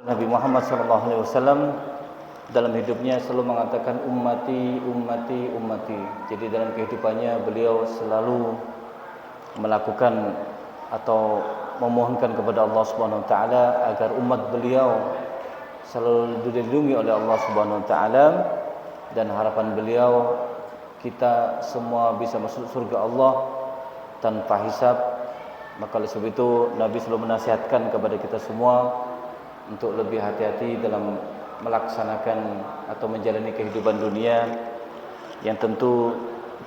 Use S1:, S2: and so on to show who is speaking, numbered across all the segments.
S1: Nabi Muhammad SAW dalam hidupnya selalu mengatakan ummati, ummati, ummati. Jadi dalam kehidupannya beliau selalu melakukan atau memohonkan kepada Allah Subhanahu wa taala agar umat beliau selalu dilindungi oleh Allah Subhanahu wa taala, dan harapan beliau kita semua bisa masuk surga Allah tanpa hisab. Maka oleh sebab itu Nabi selalu menasihatkan kepada kita semua untuk lebih hati-hati dalam melaksanakan atau menjalani kehidupan dunia yang tentu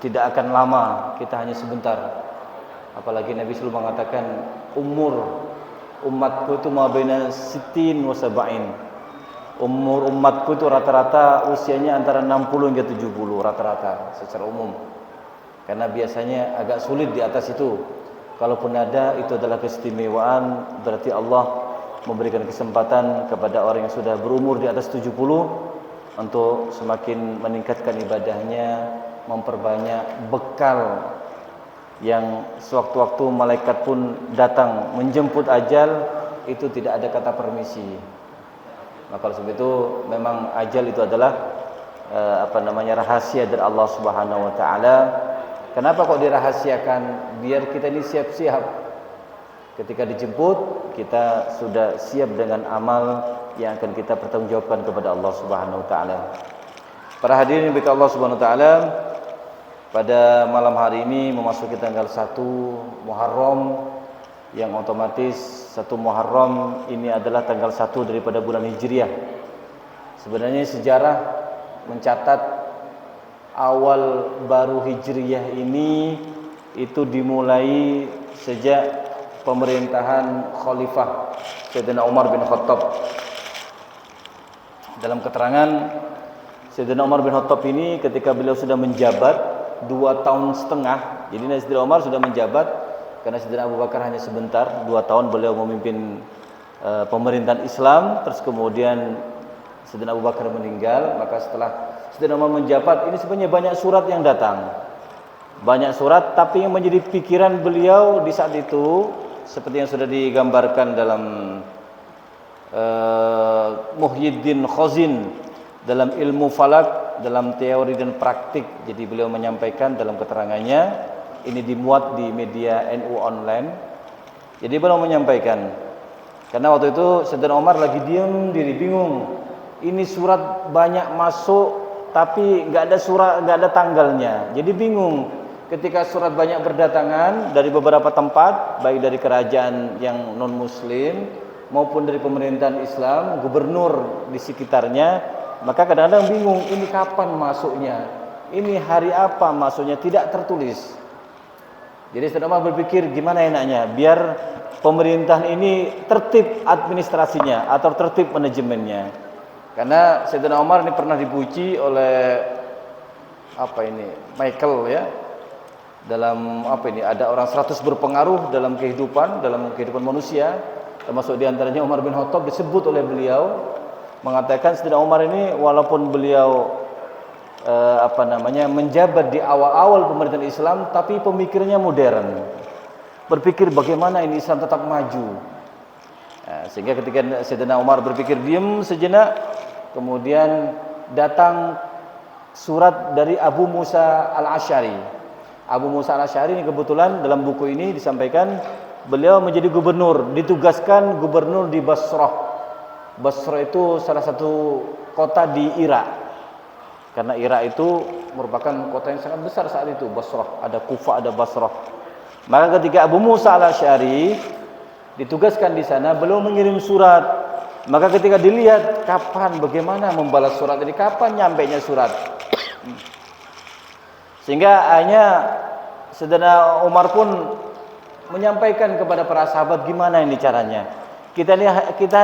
S1: tidak akan lama, kita hanya sebentar. Apalagi Nabi selalu mengatakan umur umatku itu mabaina sittin wa sab'in. Umur umatku itu rata-rata usianya antara 60 hingga 70 rata-rata secara umum. Karena biasanya agak sulit di atas itu. Kalaupun ada, itu adalah keistimewaan, berarti Allah memberikan kesempatan kepada orang yang sudah berumur di atas 70 untuk semakin meningkatkan ibadahnya, memperbanyak bekal yang sewaktu-waktu malaikat pun datang menjemput ajal, itu tidak ada kata permisi. Maka oleh sebab itu memang ajal itu adalah rahasia dari Allah Subhanahu wa taala. Kenapa kok dirahasiakan? Biar kita ini siap-siap. Ketika dijemput, kita sudah siap dengan amal yang akan kita pertanggungjawabkan kepada Allah Subhanahu wa taala. Para hadirin yang berkah Allah Subhanahu wa taala, pada malam hari ini memasuki tanggal 1 Muharram, yang otomatis 1 Muharram ini adalah tanggal 1 daripada bulan Hijriah. Sebenarnya sejarah mencatat awal baru Hijriah ini itu dimulai sejak pemerintahan Khalifah Sayyidina Umar bin Khattab. Dalam keterangan Sayyidina Umar bin Khattab ini, ketika beliau sudah menjabat 2 tahun setengah. Jadi Sayyidina Umar sudah menjabat, karena Sayyidina Abu Bakar hanya sebentar, 2 tahun beliau memimpin pemerintahan Islam. Terus kemudian Sayyidina Abu Bakar meninggal. Maka setelah Sayyidina Umar menjabat, ini sebenarnya banyak surat yang datang. Banyak surat, tapi yang menjadi pikiran beliau di saat itu, seperti yang sudah digambarkan dalam Muhyiddin Khazin dalam ilmu falak, dalam teori dan praktik. Jadi beliau menyampaikan dalam keterangannya, ini dimuat di media NU online. Jadi beliau menyampaikan, karena waktu itu Sayyidina Umar lagi diam diri, bingung. Ini surat banyak masuk, tapi nggak ada tanggalnya. Jadi bingung. Ketika surat banyak berdatangan dari beberapa tempat, baik dari kerajaan yang non-muslim maupun dari pemerintahan Islam, gubernur di sekitarnya, maka kadang-kadang bingung, ini kapan masuknya, ini hari apa masuknya, tidak tertulis. Jadi Sayyidina Umar berpikir, gimana enaknya biar pemerintahan ini tertib administrasinya atau tertib manajemennya. Karena Sayyidina Umar ini pernah dipuji oleh Michael ya, dalam ada orang 100 berpengaruh dalam kehidupan manusia, termasuk diantaranya Umar bin Khattab. Disebut oleh beliau mengatakan Sayyidina Umar ini walaupun beliau menjabat di awal-awal pemerintahan Islam, tapi pemikirannya modern, berpikir bagaimana ini Islam tetap maju. Sehingga ketika Sayyidina Umar berpikir diam sejenak, kemudian datang surat dari Abu Musa al-Asy'ari. Abu Musa al-Asy'ari ini kebetulan dalam buku ini disampaikan beliau menjadi gubernur, ditugaskan gubernur di Basrah. Basrah itu salah satu kota di Irak. Karena Irak itu merupakan kota yang sangat besar saat itu. Basrah, ada Kufah, ada Basrah. Maka ketika Abu Musa al-Asy'ari ditugaskan di sana, beliau mengirim surat. Maka ketika dilihat kapan, bagaimana membalas surat ini, kapan nyampainya surat, sehingga hanya Sayyidina Umar pun menyampaikan kepada para sahabat, gimana ini caranya. Kita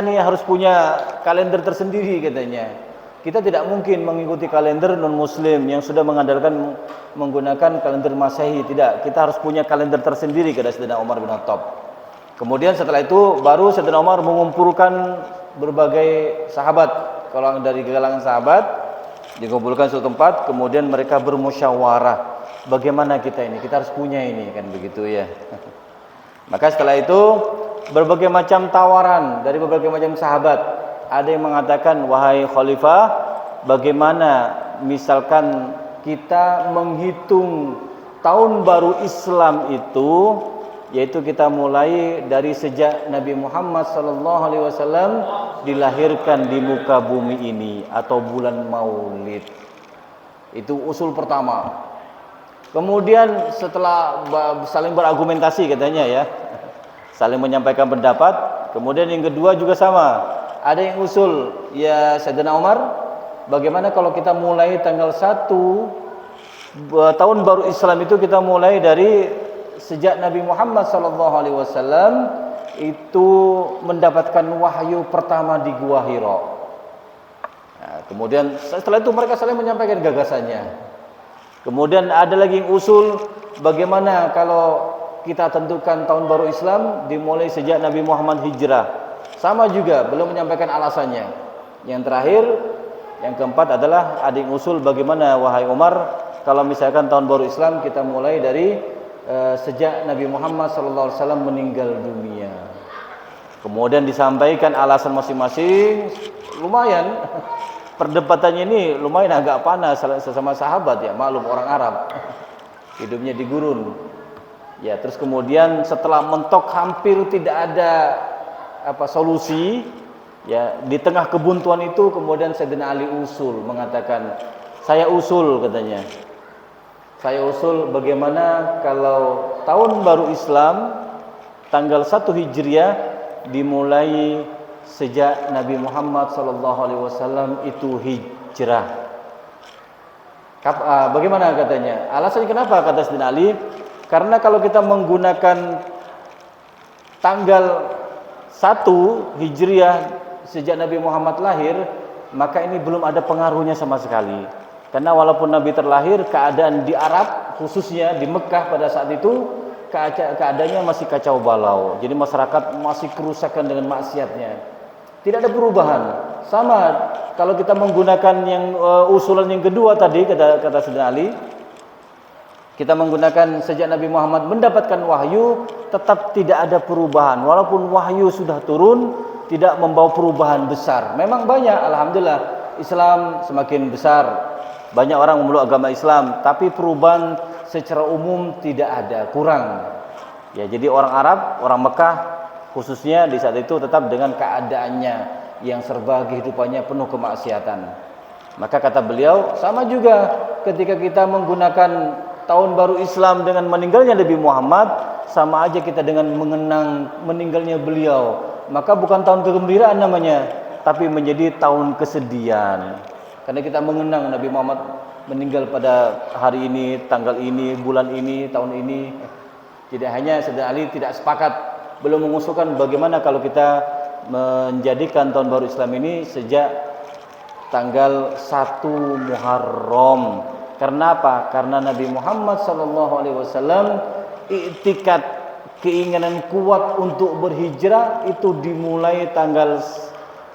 S1: nih harus punya kalender tersendiri katanya. Kita tidak mungkin mengikuti kalender non-muslim yang sudah mengandalkan menggunakan kalender Masehi. Tidak, kita harus punya kalender tersendiri, kata Sayyidina Umar bin Khattab. Kemudian setelah itu baru Sayyidina Umar mengumpulkan berbagai sahabat. Kalau dari kalangan sahabat dikumpulkan suatu tempat, kemudian mereka bermusyawarah, bagaimana kita harus punya ini, kan begitu ya. Maka setelah itu berbagai macam tawaran dari berbagai macam sahabat. ada yang mengatakan, wahai khalifah, bagaimana misalkan kita menghitung tahun baru Islam itu, yaitu kita mulai dari sejak Nabi Muhammad SAW dilahirkan di muka bumi ini atau bulan Maulid. Itu usul pertama. Kemudian setelah saling berargumentasi katanya ya, saling menyampaikan pendapat. Kemudian yang kedua juga sama. Ada yang usul, ya Sayyidina Umar, bagaimana kalau kita mulai tanggal 1 tahun baru Islam itu kita mulai dari sejak Nabi Muhammad SAW itu mendapatkan wahyu pertama di Gua Hira. Nah, kemudian setelah itu mereka saling menyampaikan gagasannya. Kemudian ada lagi yang usul, bagaimana kalau kita tentukan tahun baru Islam dimulai sejak Nabi Muhammad hijrah. Sama juga, belum menyampaikan alasannya. Yang terakhir, yang keempat adalah ada yang usul, bagaimana wahai Umar kalau misalkan tahun baru Islam kita mulai dari sejak Nabi Muhammad SAW meninggal dunia. Kemudian disampaikan alasan masing-masing. Lumayan perdebatannya ini lumayan agak panas sesama sahabat ya, maklum orang Arab hidupnya di gurun ya. Terus kemudian setelah mentok hampir tidak ada solusi ya, di tengah kebuntuan itu kemudian Sayyidina Ali usul, mengatakan, saya usul katanya, saya usul bagaimana kalau tahun baru Islam tanggal 1 Hijriah dimulai sejak Nabi Muhammad SAW itu hijrah. Bagaimana katanya? Alasannya kenapa kata Sayyidina Ali? Karena kalau kita menggunakan tanggal 1 Hijriah sejak Nabi Muhammad lahir, maka ini belum ada pengaruhnya sama sekali. Karena walaupun Nabi terlahir, keadaan di Arab khususnya di Mekah pada saat itu keadaannya masih kacau balau. Jadi masyarakat masih kerusakan dengan maksiatnya. Tidak ada perubahan. Sama kalau kita menggunakan yang usulan yang kedua tadi, kata Sayyidina Ali, kita menggunakan sejak Nabi Muhammad mendapatkan wahyu, tetap tidak ada perubahan. Walaupun wahyu sudah turun, tidak membawa perubahan besar. Memang banyak, alhamdulillah, Islam semakin besar. Banyak orang memeluk agama Islam, tapi perubahan secara umum tidak ada, kurang. Ya, jadi orang Arab, orang Mekah khususnya di saat itu tetap dengan keadaannya yang serba kehidupannya penuh kemaksiatan. Maka kata beliau, sama juga ketika kita menggunakan tahun baru Islam dengan meninggalnya Nabi Muhammad, sama aja kita dengan mengenang meninggalnya beliau. Maka bukan tahun kegembiraan namanya, tapi menjadi tahun kesedihan. Karena kita mengenang Nabi Muhammad meninggal pada hari ini, tanggal ini, bulan ini, tahun ini. Jadi hanya Sayyidina Ali tidak sepakat, belum mengusulkan bagaimana kalau kita menjadikan tahun baru Islam ini sejak tanggal 1 Muharram. Karena apa? Karena Nabi Muhammad SAW iktikad keinginan kuat untuk berhijrah itu dimulai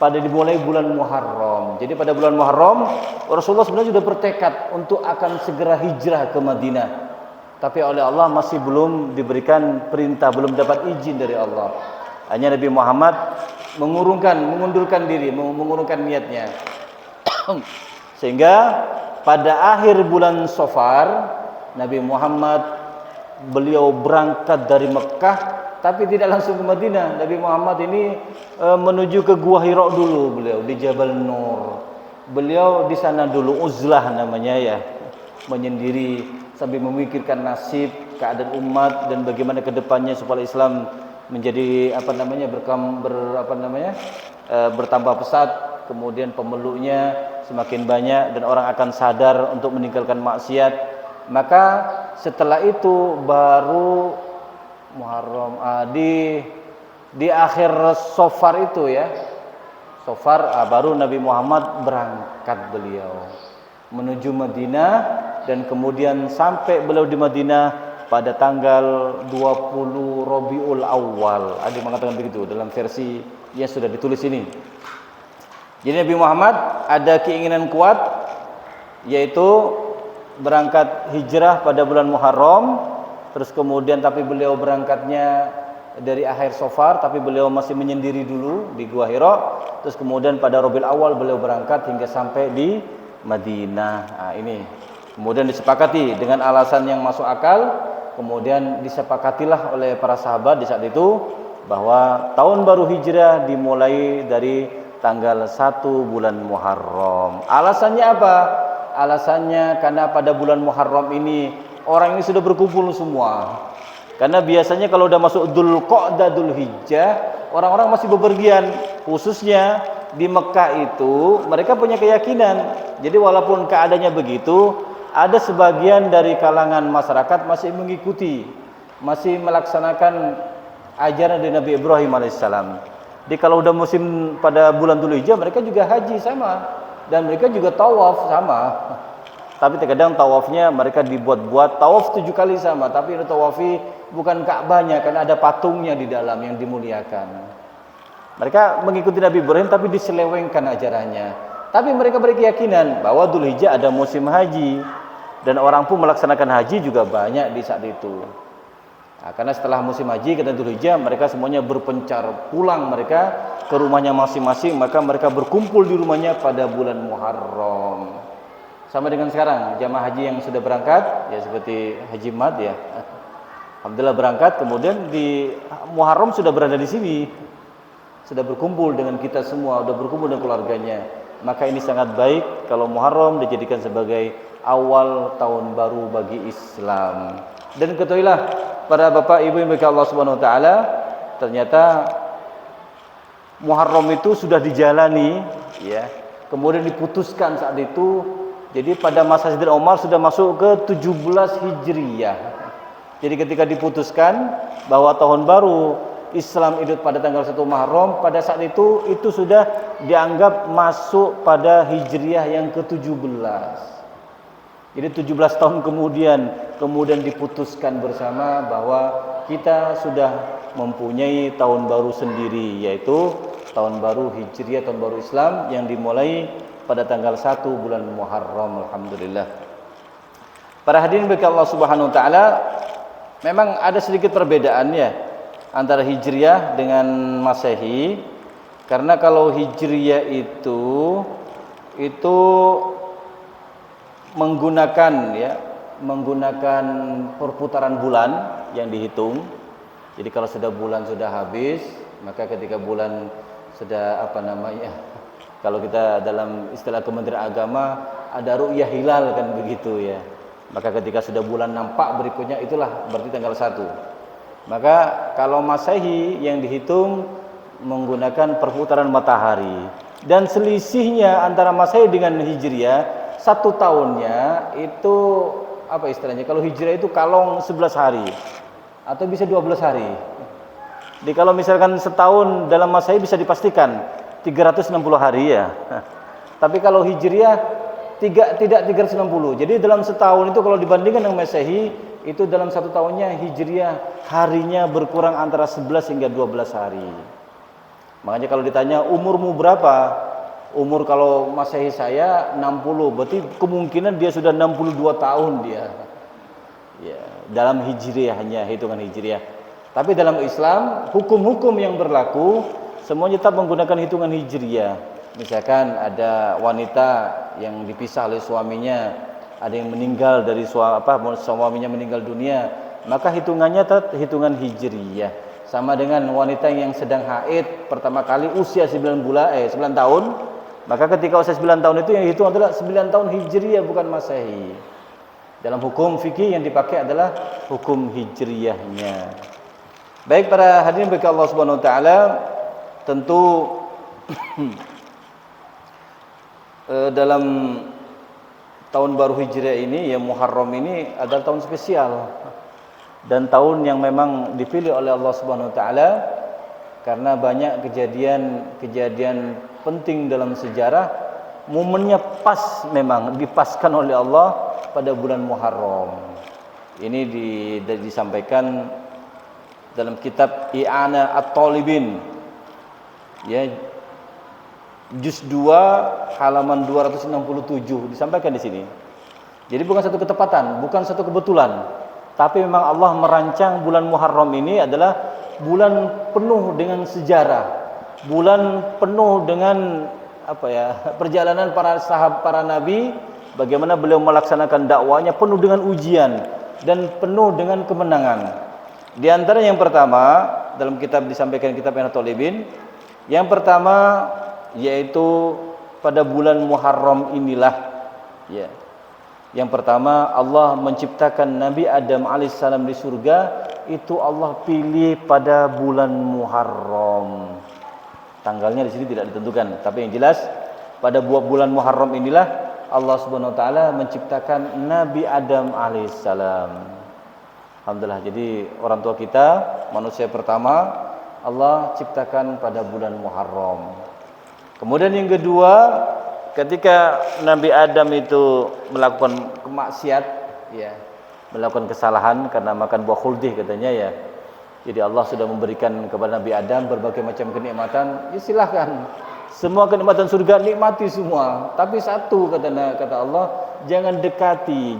S1: dimulai bulan Muharram. Jadi pada bulan Muharram Rasulullah sebenarnya sudah bertekad untuk akan segera hijrah ke Madinah. Tapi oleh Allah masih belum diberikan perintah, belum dapat izin dari Allah. Hanya Nabi Muhammad mengundurkan diri, mengurungkan niatnya. Sehingga pada akhir bulan Safar Nabi Muhammad beliau berangkat dari Mekah, tapi tidak langsung ke Madinah. Nabi Muhammad ini menuju ke Gua Hira dulu, beliau di Jabal Nur. Beliau di sana dulu, uzlah namanya ya, menyendiri sambil memikirkan nasib, keadaan umat dan bagaimana kedepannya supaya Islam menjadi bertambah pesat, kemudian pemeluknya semakin banyak dan orang akan sadar untuk meninggalkan maksiat. Maka setelah itu baru Muharram di akhir Safar itu ya, Safar baru Nabi Muhammad berangkat beliau menuju Madinah, dan kemudian sampai beliau di Madinah pada tanggal 20 Rabiul Awal. Ada yang mengatakan begitu dalam versi yang sudah ditulis ini. Jadi Nabi Muhammad ada keinginan kuat yaitu berangkat hijrah pada bulan Muharram, terus kemudian tapi beliau berangkatnya dari akhir Safar, tapi beliau masih menyendiri dulu di Gua Hira. Terus kemudian pada Rabiul Awal beliau berangkat hingga sampai di Madinah. Nah, ini kemudian disepakati dengan alasan yang masuk akal. Kemudian disepakatilah oleh para sahabat di saat itu bahwa tahun baru Hijrah dimulai dari tanggal 1 bulan Muharram. Alasannya apa? Alasannya karena pada bulan Muharram ini orang ini sudah berkumpul semua. Karena biasanya kalau udah masuk Dzulqa'dah, Dzulhijjah, orang-orang masih bepergian. Khususnya di Mekah itu mereka punya keyakinan. Jadi walaupun keadaannya begitu, ada sebagian dari kalangan masyarakat masih mengikuti, masih melaksanakan ajaran dari Nabi Ibrahim alaihissalam. Jadi kalau udah musim pada bulan Dzulhijjah, mereka juga haji sama, dan mereka juga tawaf sama. Tapi terkadang tawafnya mereka dibuat-buat, tawaf 7 kali sama, tapi itu tawafi bukan Ka'bahnya, karena ada patungnya di dalam yang dimuliakan. Mereka mengikuti Nabi Ibrahim tapi diselewengkan ajarannya. Tapi mereka berkeyakinan bahwa Dzulhijjah ada musim haji, dan orang pun melaksanakan haji juga banyak di saat itu. Nah, karena setelah musim haji kata Dzulhijjah, mereka semuanya berpencar pulang mereka ke rumahnya masing-masing, maka mereka berkumpul di rumahnya pada bulan Muharram. Sama dengan sekarang jamaah haji yang sudah berangkat, ya seperti Haji Mat ya. Alhamdulillah berangkat, kemudian di Muharram sudah berada di sini, sudah berkumpul dengan kita semua, sudah berkumpul dengan keluarganya. Maka ini sangat baik kalau Muharram dijadikan sebagai awal tahun baru bagi Islam. Dan ketahuilah para bapak ibu yang berkah Allah Subhanahu wa taala, ternyata Muharram itu sudah dijalani ya. Kemudian diputuskan saat itu. Jadi pada masa Sayyidina Umar sudah masuk ke 17 Hijriyah. Jadi ketika diputuskan bahwa tahun baru Islam hidup pada tanggal 1 Muharram, pada saat itu sudah dianggap masuk pada Hijriyah yang ke-17. Jadi 17 tahun kemudian diputuskan bersama bahwa kita sudah mempunyai tahun baru sendiri, yaitu tahun baru Hijriyah, tahun baru Islam yang dimulai pada tanggal 1 bulan Muharram. Alhamdulillah. Para hadirin bagi Allah Subhanahu wa taala, memang ada sedikit perbedaannya antara Hijriyah dengan Masehi. Karena kalau Hijriyah itu menggunakan perputaran bulan yang dihitung. Jadi kalau bulan sudah habis, maka ketika bulan sudah kalau kita dalam istilah Kementerian Agama ada ru'yah hilal kan begitu ya. Maka ketika sudah bulan nampak berikutnya itulah berarti tanggal 1. Maka kalau Masehi yang dihitung menggunakan perputaran matahari. Dan selisihnya antara Masehi dengan Hijriyah 1 tahunnya itu apa istilahnya? Kalau Hijriyah itu kalong 11 hari atau bisa 12 hari. Jadi kalau misalkan setahun dalam Masehi bisa dipastikan 360 hari ya. Tapi kalau Hijriyah tidak 360. Jadi dalam setahun itu kalau dibandingkan dengan Masehi, itu dalam 1 tahunnya Hijriyah harinya berkurang antara 11 hingga 12 hari. Makanya kalau ditanya umurmu berapa? Umur kalau Masehi saya 60, berarti kemungkinan dia sudah 62 tahun dia. Ya, dalam Hijriyah, hanya hitungan Hijriyah. Tapi dalam Islam, hukum-hukum yang berlaku semuanya tetap menggunakan hitungan Hijriyah. Misalkan ada wanita yang dipisah oleh suaminya, ada yang meninggal dari suaminya meninggal dunia, maka hitungannya tetap hitungan Hijriyah. Sama dengan wanita yang sedang haid pertama kali usia 9 tahun, maka ketika usia 9 tahun itu yang dihitung adalah 9 tahun Hijriyah bukan Masehi. Dalam hukum fikih yang dipakai adalah hukum Hijriyahnya. Baik para hadirin bagi Allah Subhanahu wa taala, tentu dalam tahun baru Hijriah ini ya Muharram ini adalah tahun spesial dan tahun yang memang dipilih oleh Allah Subhanahu wa taala karena banyak kejadian penting dalam sejarah. Momennya pas, memang dipaskan oleh Allah pada bulan Muharram. Ini disampaikan dalam kitab I'ana At-Talibin ya, juz 2 halaman 267 disampaikan di sini. Jadi bukan satu ketepatan, bukan satu kebetulan, tapi memang Allah merancang bulan Muharram ini adalah bulan penuh dengan sejarah, bulan penuh dengan perjalanan para sahabat, para nabi, bagaimana beliau melaksanakan dakwanya penuh dengan ujian dan penuh dengan kemenangan. Di antara yang pertama dalam kitab disampaikan kitab An-Talibin, yang pertama yaitu pada bulan Muharram inilah ya. Yang pertama Allah menciptakan Nabi Adam alaihissalam di surga, itu Allah pilih pada bulan Muharram. Tanggalnya di sini tidak ditentukan, tapi yang jelas pada bulan Muharram inilah Allah Subhanahu wa taala menciptakan Nabi Adam alaihissalam. Alhamdulillah, jadi orang tua kita, manusia pertama Allah ciptakan pada bulan Muharram. Kemudian yang kedua, ketika Nabi Adam itu melakukan kemaksiat, ya, melakukan kesalahan karena makan buah khuldih katanya ya. Jadi Allah sudah memberikan kepada Nabi Adam berbagai macam kenikmatan. Ya silahkan, semua kenikmatan surga nikmati semua. Tapi satu kata Allah, jangan dekati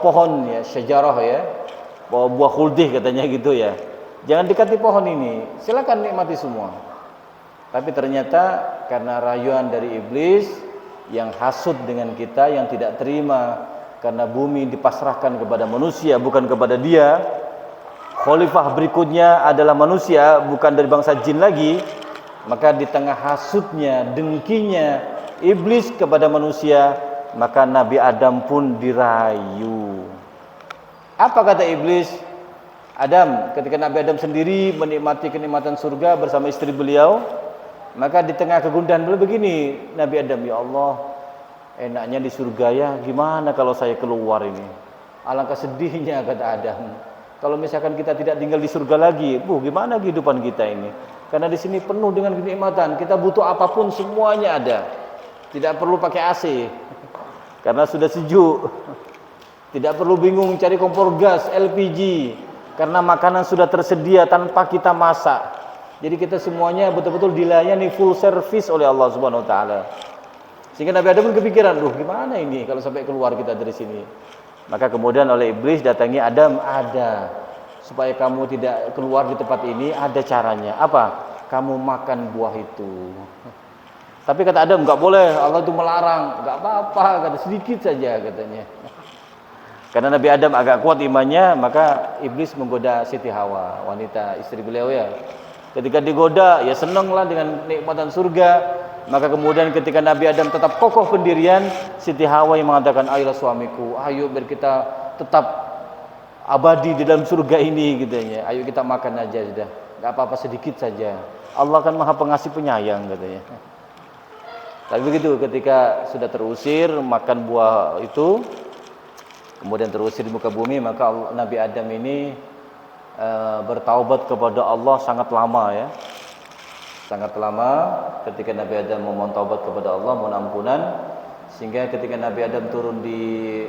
S1: pohon ya, syajarah ya, buah khuldih katanya gitu ya. Jangan dekati pohon ini. Silakan nikmati semua. Tapi ternyata karena rayuan dari iblis yang hasud dengan kita, yang tidak terima karena bumi dipasrahkan kepada manusia bukan kepada dia, khalifah berikutnya adalah manusia bukan dari bangsa jin lagi, maka di tengah hasudnya, dengkinya iblis kepada manusia, maka Nabi Adam pun dirayu. Apa kata iblis? Adam, ketika Nabi Adam sendiri menikmati kenikmatan surga bersama istri beliau, maka di tengah kegundahan beliau begini, Nabi Adam, ya Allah, enaknya di surga ya, gimana kalau saya keluar ini? Alangkah sedihnya kata Adam. Kalau misalkan kita tidak tinggal di surga lagi, gimana kehidupan kita ini? Karena di sini penuh dengan kenikmatan, kita butuh apapun semuanya ada. Tidak perlu pakai AC, karena sudah sejuk. Tidak perlu bingung cari kompor gas, LPG, karena makanan sudah tersedia tanpa kita masak. Jadi kita semuanya betul-betul dilayani full service oleh Allah Subhanahu wa taala. Sehingga Nabi Adam pun kepikiran, gimana ini kalau sampai keluar kita dari sini? Maka kemudian oleh iblis datangi Adam, ada supaya kamu tidak keluar di tempat ini, ada caranya. Apa? Kamu makan buah itu. Tapi kata Adam, enggak boleh, Allah itu melarang. Enggak apa-apa, kata sedikit saja katanya. Karena Nabi Adam agak kuat imannya, maka iblis menggoda Siti Hawa, wanita istri beliau ya. Ketika digoda, ya senanglah dengan nikmatan surga. Maka kemudian ketika Nabi Adam tetap kokoh pendirian, Siti Hawa yang mengatakan, ayolah suamiku, ayo biar kita tetap abadi di dalam surga ini katanya. Ayo kita makan aja sudah, enggak apa-apa sedikit saja. Allah kan Maha Pengasih Penyayang katanya. Tapi begitu, ketika sudah terusir makan buah itu, kemudian terusir di muka bumi, maka Nabi Adam ini bertaubat kepada Allah sangat lama ya. Sangat lama ketika Nabi Adam memohon taubat kepada Allah, mohon ampunan, sehingga ketika Nabi Adam turun di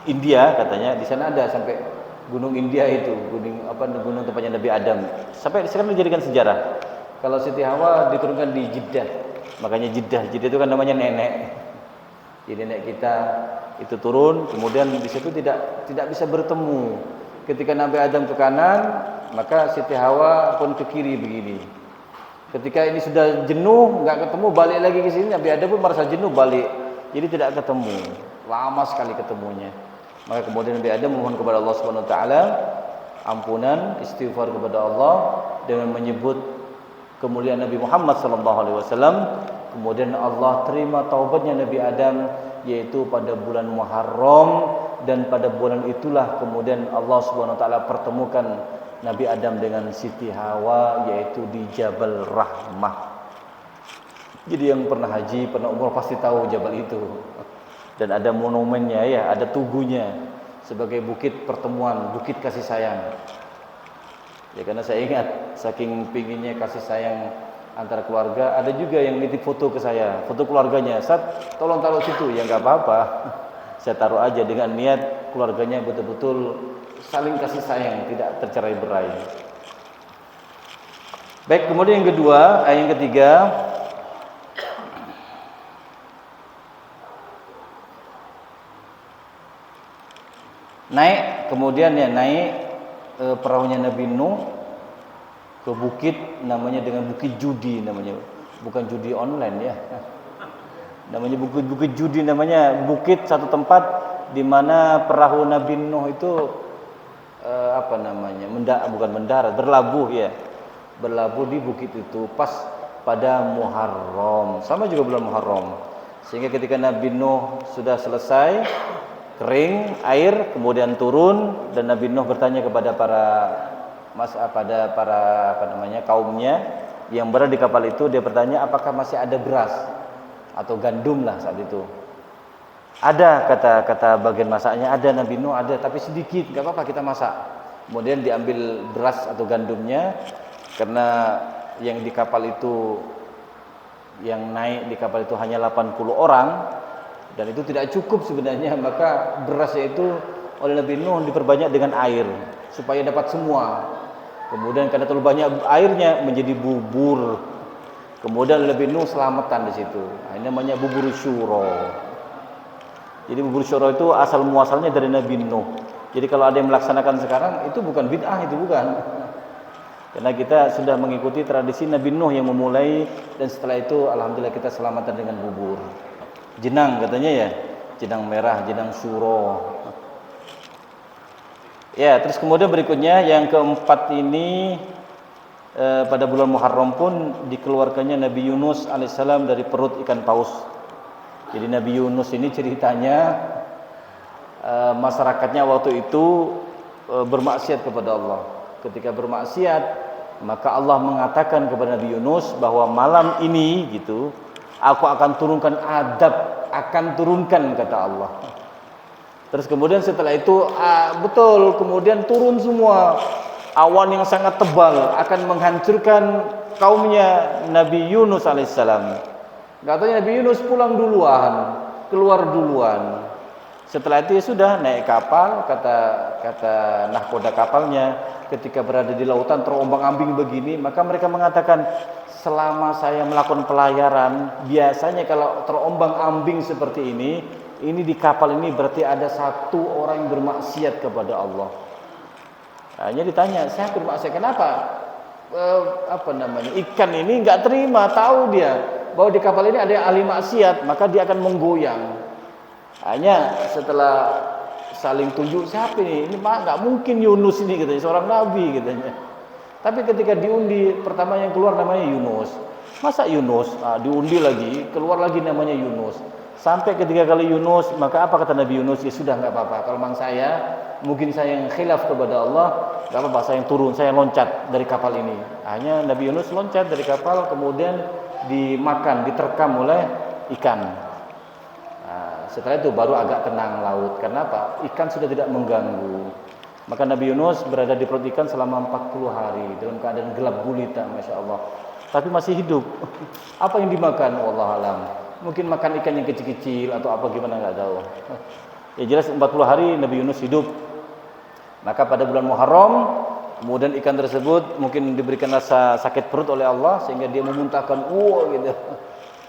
S1: India katanya, di sana ada sampai gunung India itu, gunung tempatnya Nabi Adam. Sampai sekarang dijadikan sejarah. Kalau Siti Hawa diturunkan di Jeddah. Makanya Jeddah itu kan namanya nenek. Jadi nenek kita itu turun, kemudian di situ tidak bisa bertemu. Ketika Nabi Adam ke kanan, maka Siti Hawa pun ke kiri begini. Ketika ini sudah jenuh, nggak ketemu, balik lagi ke sini, Nabi Adam pun merasa jenuh balik. Jadi tidak ketemu. Lama sekali ketemunya. Maka kemudian Nabi Adam memohon kepada Allah Subhanahu wa taala ampunan, istighfar kepada Allah dengan menyebut kemuliaan Nabi Muhammad sallallahu alaihi wasallam. Kemudian Allah terima taubatnya Nabi Adam, yaitu pada bulan Muharram, dan pada bulan itulah kemudian Allah Subhanahu wa taala pertemukan Nabi Adam dengan Siti Hawa, yaitu di Jabal Rahmah. Jadi yang pernah haji, pernah umrah pasti tahu jabal itu. Dan ada monumennya ya, ada tugunya sebagai bukit pertemuan, bukit kasih sayang. Ya karena saya ingat saking pinginnya kasih sayang antara keluarga, ada juga yang nitip foto ke saya, foto keluarganya. Sat, tolong taruh situ, ya nggak apa-apa. Saya taruh aja dengan niat keluarganya betul-betul saling kasih sayang, tidak tercerai-berai. Baik, kemudian yang kedua, yang ketiga, naik kemudian ya naik perahunya Nabi Nuh ke bukit namanya dengan Bukit Judi namanya, bukan judi online ya. Namanya bukit judi, namanya bukit satu tempat di mana perahu Nabi Nuh itu bukan mendarat, berlabuh ya. Berlabuh di bukit itu pas pada Muharram, sama juga bulan Muharram. Sehingga ketika Nabi Nuh sudah selesai kering air, kemudian turun dan Nabi Nuh bertanya kepada kaumnya yang berada di kapal itu. Dia bertanya apakah masih ada beras atau gandum lah saat itu. Ada, kata bagian masaknya, ada. Nabi Nuh, ada tapi sedikit, enggak apa-apa kita masak. Kemudian diambil beras atau gandumnya, karena yang di kapal itu, yang naik di kapal itu hanya 80 orang dan itu tidak cukup sebenarnya, maka berasnya itu oleh Nabi Nuh diperbanyak dengan air supaya dapat semua. Kemudian karena terlalu banyak airnya menjadi bubur. Kemudian Nabi Nuh selamatan di situ. Nah, ini namanya bubur syuro. Jadi bubur syuro itu asal muasalnya dari Nabi Nuh. Jadi kalau ada yang melaksanakan sekarang itu bukan bid'ah, itu bukan. Karena kita sudah mengikuti tradisi Nabi Nuh yang memulai, dan setelah itu alhamdulillah kita selamatan dengan bubur. Jenang katanya ya, jenang merah, jenang syuro. Ya, terus kemudian berikutnya yang keempat ini pada bulan Muharram pun dikeluarkannya Nabi Yunus alaihissalam dari perut ikan paus. Jadi Nabi Yunus ini ceritanya masyarakatnya waktu itu bermaksiat kepada Allah. Ketika bermaksiat, maka Allah mengatakan kepada Nabi Yunus bahwa malam ini gitu, aku akan turunkan adab, akan turunkan kata Allah. Terus kemudian setelah itu betul, kemudian turun semua awan yang sangat tebal akan menghancurkan kaumnya Nabi Yunus alaihissalam. Katanya Nabi Yunus pulang duluan, keluar duluan. Setelah itu ya sudah naik kapal, kata nahkoda kapalnya, ketika berada di lautan terombang-ambing begini, maka mereka mengatakan, selama saya melakukan pelayaran, biasanya kalau terombang-ambing seperti ini di kapal ini berarti ada satu orang yang bermaksiat kepada Allah. Hanya ditanya, saya bermaksiat kenapa? Ikan ini nggak terima, tahu dia bahwa di kapal ini ada yang ahli maksiat, maka dia akan menggoyang. Hanya setelah saling tunjuk, siapa ini? Ini nggak mungkin Yunus ini katanya, seorang nabi katanya. Tapi ketika diundi, pertama yang keluar namanya Yunus. Masa Yunus? Diundi lagi, keluar lagi namanya Yunus. Sampai ketiga kali Yunus, maka apa kata Nabi Yunus? Ya sudah, nggak apa-apa. Kalau memang mungkin saya yang khilaf kepada Allah, nggak apa-apa, saya yang turun, saya loncat dari kapal ini. Hanya Nabi Yunus loncat dari kapal, kemudian dimakan, diterkam oleh ikan. Setelah itu baru agak tenang laut. Karena apa? Ikan sudah tidak mengganggu. Maka Nabi Yunus berada di perut ikan selama 40 hari dalam keadaan gelap gulita, Masya Allah. Tapi masih hidup. Apa yang dimakan? Wallahualam. Mungkin makan ikan yang kecil-kecil atau apa gimana, nggak tahu. Ya jelas 40 hari Nabi Yunus hidup. Maka pada bulan Muharram, kemudian ikan tersebut mungkin diberikan rasa sakit perut oleh Allah sehingga dia memuntahkan gitu.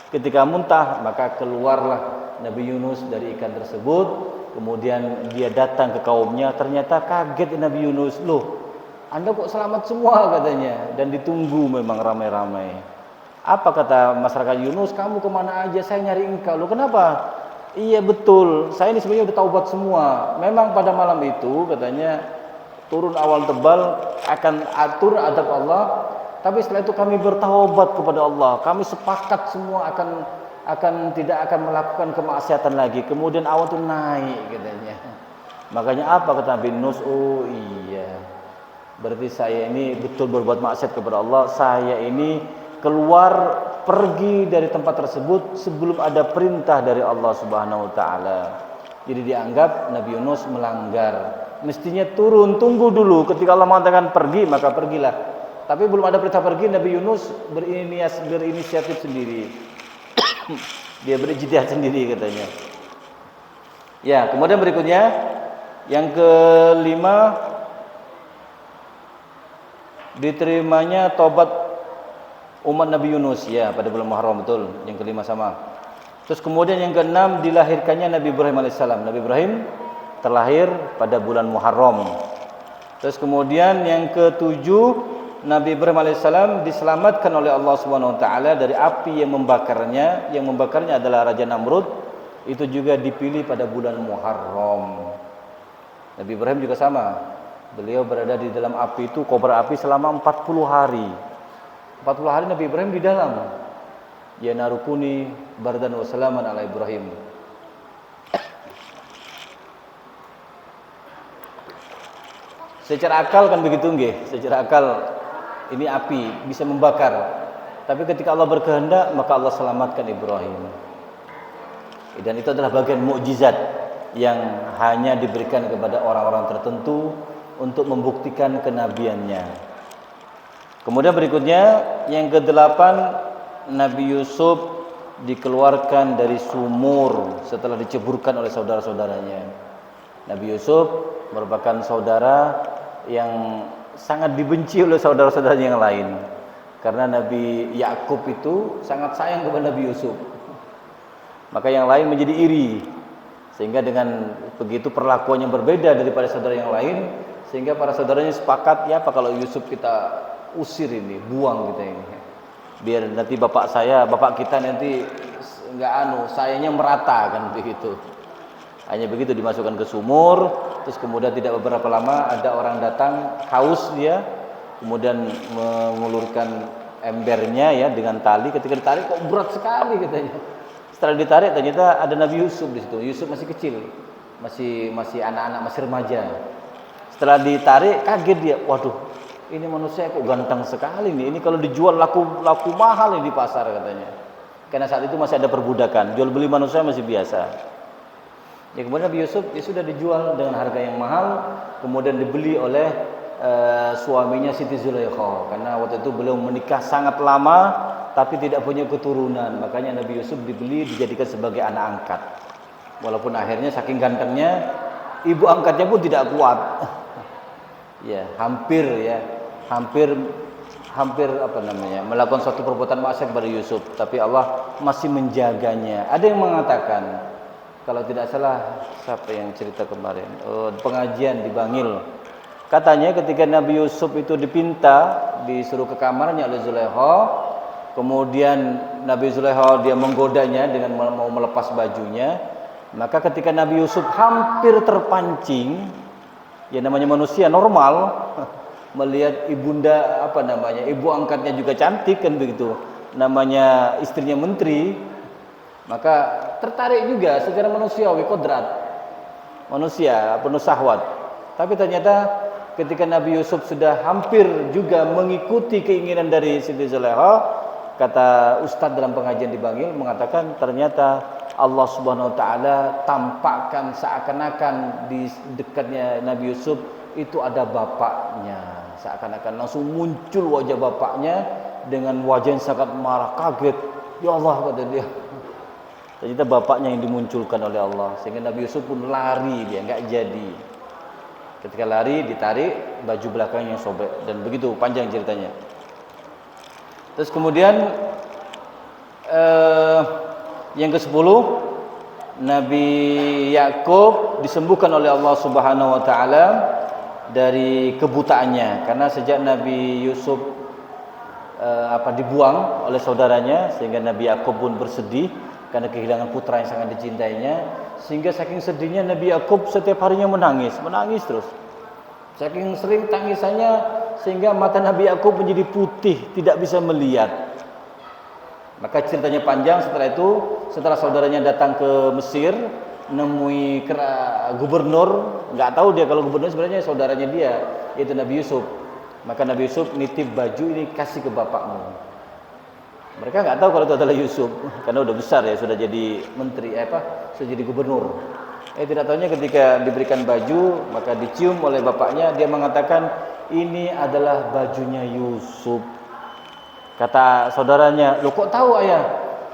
S1: Ketika muntah, maka keluarlah Nabi Yunus dari ikan tersebut. Kemudian dia datang ke kaumnya. Ternyata kaget Nabi Yunus, loh, Anda kok selamat semua katanya. Dan ditunggu memang ramai-ramai. Apa kata masyarakat Yunus? Kamu kemana aja? Saya nyari engkau. Loh, kenapa? Iya betul, saya ini sebenarnya udah taubat semua. Memang pada malam itu katanya turun awan tebal, akan atur adab Allah. Tapi setelah itu kami bertaubat kepada Allah. Kami sepakat semua tidak akan melakukan kemaksiatan lagi. Kemudian awan itu naik katanya. Makanya apa kata Nabi Yunus? Oh iya, berarti saya ini betul berbuat maksiat kepada Allah. Saya ini keluar pergi dari tempat tersebut sebelum ada perintah dari Allah Subhanahu wa taala. Jadi dianggap Nabi Yunus melanggar. Mestinya turun, tunggu dulu. Ketika Allah mengatakan pergi, maka pergilah. Tapi belum ada perintah pergi, Nabi Yunus berinisiatif sendiri. Dia berijtihad sendiri katanya. Ya, kemudian berikutnya yang kelima, diterimanya tobat umat Nabi Yunus ya pada bulan Muharram, betul. Yang kelima sama. Terus kemudian yang keenam, dilahirkannya Nabi Ibrahim alaihissalam. Nabi Ibrahim terlahir pada bulan Muharram. Terus kemudian yang ketujuh, Nabi Ibrahim alaihissalam diselamatkan oleh Allah Subhanahu wa taala dari api yang membakarnya. Yang membakarnya adalah Raja Namrud. Itu juga dipilih pada bulan Muharram. Nabi Ibrahim juga sama. Beliau berada di dalam api itu, kobar api selama 40 hari. 40 hari Nabi Ibrahim di dalam. Ya narukuni bardan wa salaman ala Ibrahim. Secara akal kan begitu nggih. Secara akal ini api bisa membakar. Tapi ketika Allah berkehendak, maka Allah selamatkan Ibrahim. Dan itu adalah bagian mukjizat yang hanya diberikan kepada orang-orang tertentu untuk membuktikan kenabiannya. Kemudian berikutnya yang ke-8, Nabi Yusuf dikeluarkan dari sumur setelah diceburkan oleh saudara-saudaranya. Nabi Yusuf merupakan saudara yang sangat dibenci oleh saudara-saudara yang lain. Karena Nabi Yakub itu sangat sayang kepada Nabi Yusuf. Maka yang lain menjadi iri. Sehingga dengan begitu perlakuan yang berbeda daripada saudara yang lain, sehingga para saudaranya sepakat, ya apa kalau Yusuf kita usir ini, buang kita ini. Biar nanti bapak kita nanti sayanya merata kan begitu. Hanya begitu dimasukkan ke sumur, terus kemudian tidak beberapa lama ada orang datang haus dia, kemudian mengulurkan embernya ya dengan tali. Ketika ditarik kok berat sekali katanya. Setelah ditarik ternyata ada Nabi Yusuf di situ. Yusuf masih kecil, masih anak-anak, masih remaja. Setelah ditarik kaget dia, waduh, ini manusia kok ganteng sekali nih. Ini kalau dijual laku mahal ini di pasar katanya. Karena saat itu masih ada perbudakan, jual beli manusia masih biasa. Ya, kemudian Nabi Yusuf sudah dijual dengan harga yang mahal, kemudian dibeli oleh suaminya Siti Zulaikha. Karena waktu itu beliau menikah sangat lama, tapi tidak punya keturunan. Makanya Nabi Yusuf dibeli, dijadikan sebagai anak angkat. Walaupun akhirnya saking gantengnya, ibu angkatnya pun tidak kuat. Ya, hampir melakukan suatu perbuatan maksiat kepada Yusuf, tapi Allah masih menjaganya. Ada yang mengatakan, kalau tidak salah siapa yang cerita kemarin, pengajian di Bangil, katanya ketika Nabi Yusuf itu disuruh ke kamarnya oleh Zulaikha, kemudian Nabi Zulaikha dia menggodanya dengan mau melepas bajunya, maka ketika Nabi Yusuf hampir terpancing, ya namanya manusia normal, melihat ibu angkatnya juga cantik kan begitu, namanya istrinya menteri, maka tertarik juga secara manusiawi, kodrat manusia penuh syahwat. Tapi ternyata ketika Nabi Yusuf sudah hampir juga mengikuti keinginan dari Siti Zulaikha, kata ustadz dalam pengajian di Bangil mengatakan ternyata Allah Subhanahu wa taala tampakkan seakan-akan di dekatnya Nabi Yusuf itu ada bapaknya. Seakan-akan langsung muncul wajah bapaknya dengan wajah yang sangat marah, kaget. Ya Allah, kata dia. Ternyata bapaknya yang dimunculkan oleh Allah. Sehingga Nabi Yusuf pun lari, dia enggak jadi. Ketika lari ditarik baju belakangnya sobek, dan begitu panjang ceritanya. Terus kemudian yang ke-10, Nabi Yakub disembuhkan oleh Allah Subhanahu wa taala dari kebutaannya, karena sejak Nabi Yusuf dibuang oleh saudaranya, sehingga Nabi Yakub pun bersedih karena kehilangan putra yang sangat dicintainya, sehingga saking sedihnya Nabi Yakub setiap harinya menangis terus. Saking sering tangisannya sehingga mata Nabi Yakub menjadi putih, tidak bisa melihat. Maka ceritanya panjang. Setelah saudaranya datang ke Mesir, nemui gubernur, nggak tahu dia kalau gubernur sebenarnya saudaranya dia, yaitu Nabi Yusuf. Maka Nabi Yusuf nitip baju ini, kasih ke bapakmu. Mereka nggak tahu kalau itu adalah Yusuf, karena udah besar ya, sudah jadi menteri, sudah jadi gubernur. Tidak tahunya ketika diberikan baju, maka dicium oleh bapaknya, dia mengatakan ini adalah bajunya Yusuf. Kata saudaranya, "Loh kok tahu ayah?"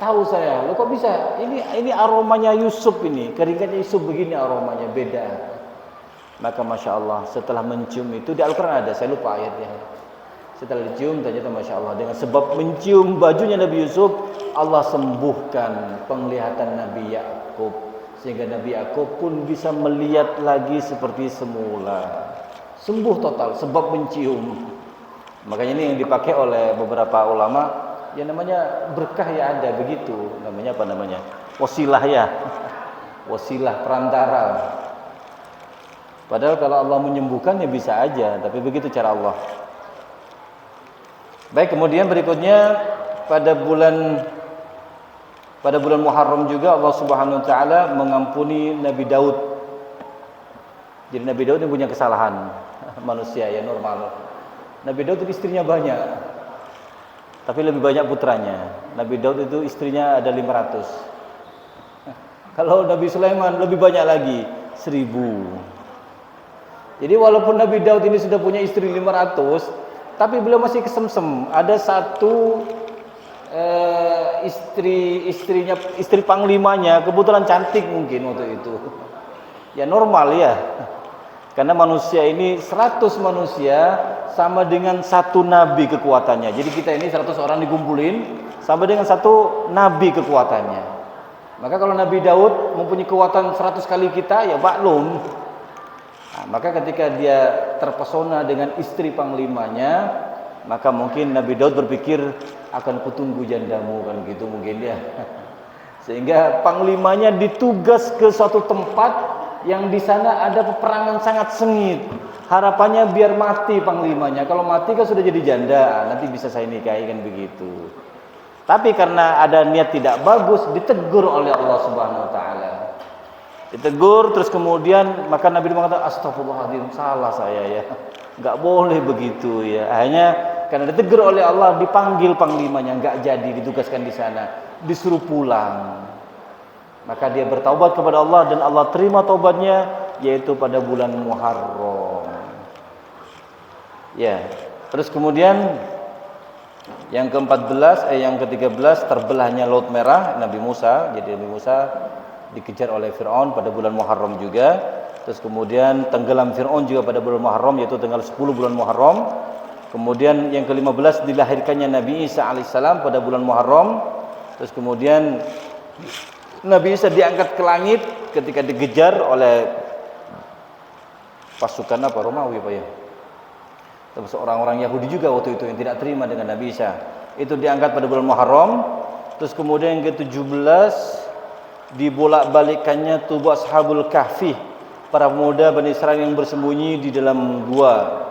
S1: "Tahu saya." "Loh kok bisa? Ini aromanya Yusuf ini, keringatnya Yusuf begini aromanya, beda." Maka Masya Allah, setelah mencium itu, di Al-Quran ada, saya lupa ayatnya. Setelah dicium, ternyata Masya Allah, dengan sebab mencium bajunya Nabi Yusuf, Allah sembuhkan penglihatan Nabi Yakub. sehingga Nabi Yakub pun bisa melihat lagi seperti semula. Sembuh total sebab mencium. Makanya ini yang dipakai oleh beberapa ulama, yang namanya berkah ya ada begitu. Namanya apa namanya? Wasilah ya. Wasilah perantara. Padahal kalau Allah menyembuhkan ya bisa aja, tapi begitu cara Allah. Baik, kemudian berikutnya pada bulan Muharram juga Allah Subhanahu wa taala mengampuni Nabi Daud. Jadi Nabi Daud ini punya kesalahan manusia ya normal. Nabi Daud itu istrinya banyak, tapi lebih banyak putranya. Nabi Daud itu istrinya ada 500. Kalau Nabi Sulaiman lebih banyak lagi, 1000. Jadi walaupun Nabi Daud ini sudah punya istri 500, tapi beliau masih kesemsem. Ada satu istri panglimanya kebetulan cantik mungkin waktu itu. Ya normal ya. Karena manusia ini 100 manusia sama dengan 1 nabi kekuatannya. Jadi kita ini 100 orang dikumpulin sama dengan 1 nabi kekuatannya. Maka kalau Nabi Daud mempunyai kekuatan 100 kali kita ya maklum. Nah, maka ketika dia terpesona dengan istri panglimanya, maka mungkin Nabi Daud berpikir akan kutunggu jandamu kan gitu mungkin dia. Sehingga panglimanya ditugas ke suatu tempat yang di sana ada peperangan sangat sengit. Harapannya biar mati panglimanya. Kalau mati kan sudah jadi janda, nanti bisa saya nikahi kan begitu. Tapi karena ada niat tidak bagus, ditegur oleh Allah Subhanahu wa taala. Ditegur terus kemudian maka Nabi mengatakan astagfirullahaladzim, salah saya ya, nggak boleh begitu ya. Akhirnya karena ditegur oleh Allah dipanggil panglimanya, nggak jadi ditugaskan di sana, disuruh pulang. Maka dia bertaubat kepada Allah dan Allah terima taubatnya, yaitu pada bulan Muharram. Ya, terus kemudian yang ke-14 yang ke-13 terbelahnya Laut Merah Nabi Musa. Jadi Nabi Musa dikejar oleh Fir'aun pada bulan Muharram juga. Terus kemudian tenggelam Fir'aun juga pada bulan Muharram, yaitu tanggal 10 bulan Muharram. Kemudian yang ke-15 dilahirkannya Nabi Isa alaihissalam pada bulan Muharram. Terus kemudian Nabi Isa diangkat ke langit ketika dikejar oleh pasukan apa Romawi apa ya? Terus orang-orang Yahudi juga waktu itu yang tidak terima dengan Nabi Isa. Itu diangkat pada bulan Muharram. Terus kemudian yang ke-17 dibolak-balikannya tubuh Ashabul Kahfi, para pemuda Bani Israil yang bersembunyi di dalam gua.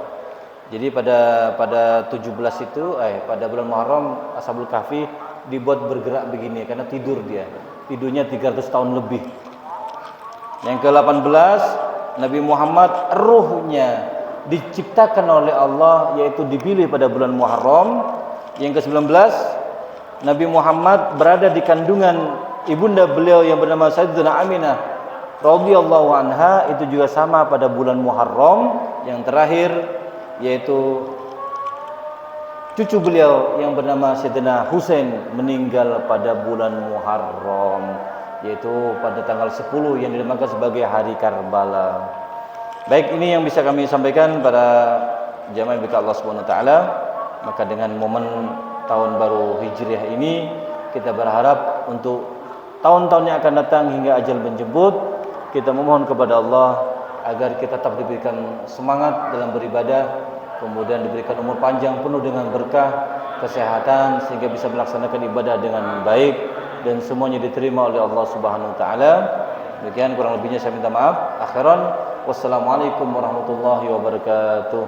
S1: Jadi pada 17 itu pada bulan Muharram Ashabul Kahfi dibuat bergerak begini karena tidur dia. Tidurnya 300 tahun lebih. Yang ke-18 Nabi Muhammad ruhnya diciptakan oleh Allah, yaitu dipilih pada bulan Muharram. Yang ke-19 Nabi Muhammad berada di kandungan ibunda beliau yang bernama Sayyidatina Aminah radhiyallahu anha, itu juga sama pada bulan Muharram. Yang terakhir yaitu cucu beliau yang bernama Sayyidina Husain meninggal pada bulan Muharram, yaitu pada tanggal 10 yang dinamakan sebagai hari Karbala. Baik, ini yang bisa kami sampaikan pada jamaah yang Allah Subhanahu wa taala. Maka dengan momen tahun baru Hijriah ini kita berharap untuk tahun-tahun yang akan datang hingga ajal menjemput, kita memohon kepada Allah agar kita tetap diberikan semangat dalam beribadah, kemudian diberikan umur panjang penuh dengan berkah, kesehatan, sehingga bisa melaksanakan ibadah dengan baik dan semuanya diterima oleh Allah Subhanahu wa taala. Demikian kurang lebihnya saya minta maaf. Akhiran, wassalamualaikum warahmatullahi wabarakatuh.